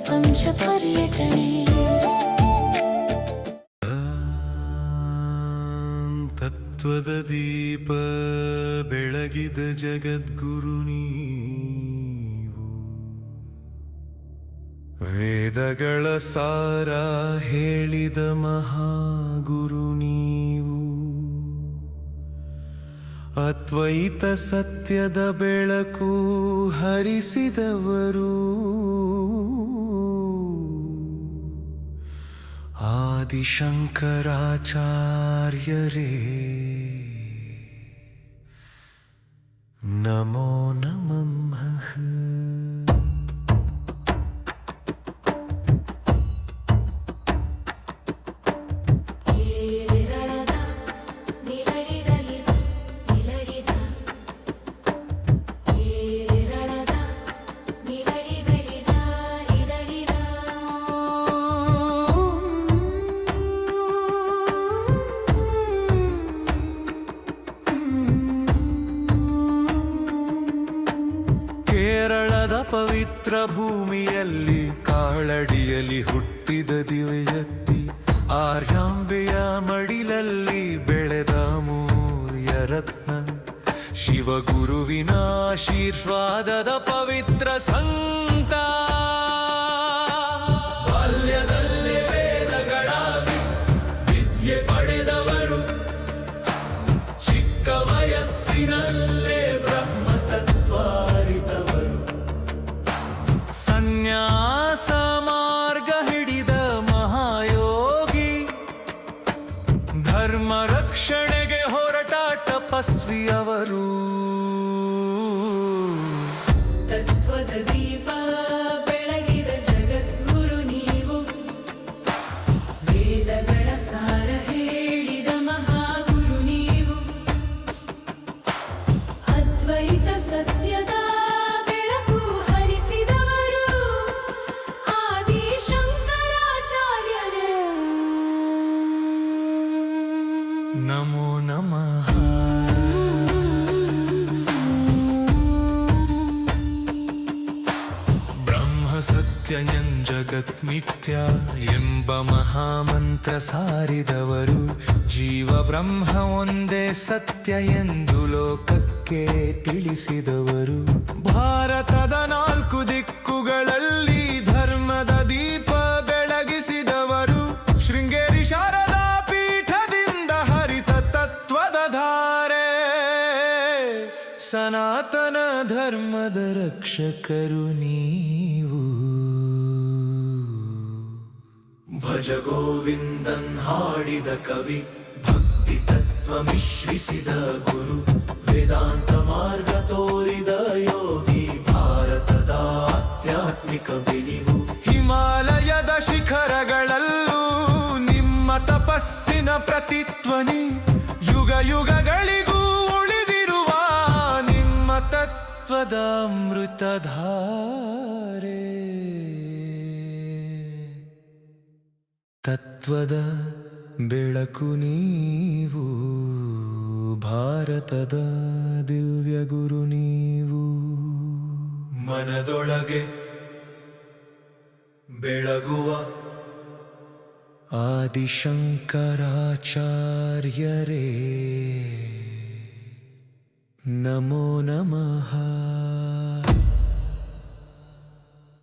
प्रपंच पर्यटने ತತ್ವದ ದೀಪ ಬೆಳಗಿದ ಜಗದ್ಗುರು ನೀವು, ವೇದಗಳ ಸಾರ ಹೇಳಿದ ಮಹಾಗುರು ನೀವು, ಅದ್ವೈತ ಸತ್ಯದ ಬೆಳಕು ಹರಿಸಿದವರು, ಆದಿಶಂಕರಾಚಾರ್ಯರೇ ನಮೋ ನಮಃ. ಕೇರಳದ ಪವಿತ್ರ ಭೂಮಿಯಲ್ಲಿ ಕಾಳಡಿಯಲ್ಲಿ ಹುಟ್ಟಿದ ದಿವ್ಯಜ್ಯೋತಿ, ಆರ್ಯಾಂಬೆಯ ಮಡಿಲಲ್ಲಿ ಬೆಳೆದ ಅಮೂಲ್ಯ ರತ್ನ, ಶಿವಗುರುವಿನ ಆಶೀರ್ವಾದದ ಪವಿತ್ರ ಸಂತ, ಬಾಲ್ಯದಲ್ಲೇ ವೇದಗಳ ವಿದ್ಯೆ ಪಡೆದವರು, ಚಿಕ್ಕ ವಯಸ್ಸಿನಲ್ಲೇ ಬ್ರಹ್ಮತತ್ವ ಅರಿತವರು, ಸನ್ಯಾಸ ಮಾರ್ಗ ಹಿಡಿದ ಮಹಾಯೋಗಿ, ಧರ್ಮ ರಕ್ಷಣೆಗೆ ಹೊರಟ ತಪಸ್ವಿಯವರು, ತತ್ವದ ದೀಪ ಬೆಳಗಿದ ಜಗದ್ಗುರು ನೀವು, ವೇದಗಳ ಸಾರ ಹೇಳಿದ ಮಹಾಗುರು ನೀವು, ಅದ್ವೈತ ಸತ್ಯದ ಬೆಳಕು ಹರಿಸಿದವರು, ಆದಿಶಂಕರಾಚಾರ್ಯರೇ ನಮೋ ನಮಃ. ಸತ್ಯ ಜಗತ್ ಮಿಥ್ಯ ಎಂಬ ಮಹಾಮಂತ್ರ ಸಾರಿದವರು, ಜೀವ ಬ್ರಹ್ಮ ಒಂದೇ ಸತ್ಯ ಎಂದು ಲೋಕಕ್ಕೆ ತಿಳಿಸಿದವರು, ಭಾರತದ 4 ದಿಕ್ಕುಗಳಲ್ಲಿ ಧರ್ಮದ ದೀಪ ಬೆಳಗಿಸಿದವರು, ಶೃಂಗೇರಿ ಶಾರದಾ ಪೀಠದಿಂದ ಹರಿತ ತತ್ವದ ಧಾರೆ, ಸನಾತನ ಧರ್ಮದ ರಕ್ಷಕರು ನೀವು. ಭಜ ಗೋವಿಂದನ್ ಹಾಡಿದ ಕವಿ, ಭಕ್ತಿ ತತ್ವ ಮಿಶ್ರಿಸಿದ ಗುರು, ವೇದಾಂತ ಮಾರ್ಗ ತೋರಿದ ಯೋಗಿ, ಭಾರತದ ಆಧ್ಯಾತ್ಮಿಕ ಬಿಳಿವು, ಹಿಮಾಲಯದ ಶಿಖರಗಳಲ್ಲೂ ನಿಮ್ಮ ತಪಸ್ಸಿನ ಪ್ರತಿಧ್ವನಿ, ಯುಗ ಯುಗಗಳಿಗೂ ಉಳಿದಿರುವ ನಿಮ್ಮ ತತ್ವದ ಅಮೃತಧಾರೆ, ತತ್ವದ ಬೆಳಕು ನೀವು, ಭಾರತದ ದಿವ್ಯ ಗುರು ನೀವು, ಮನದೊಳಗೆ ಬೆಳಗುವ ಆದಿಶಂಕರಾಚಾರ್ಯರೇ ನಮೋ ನಮಃ.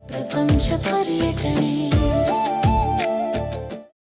ಪ್ರಪಂಚ पर्यटने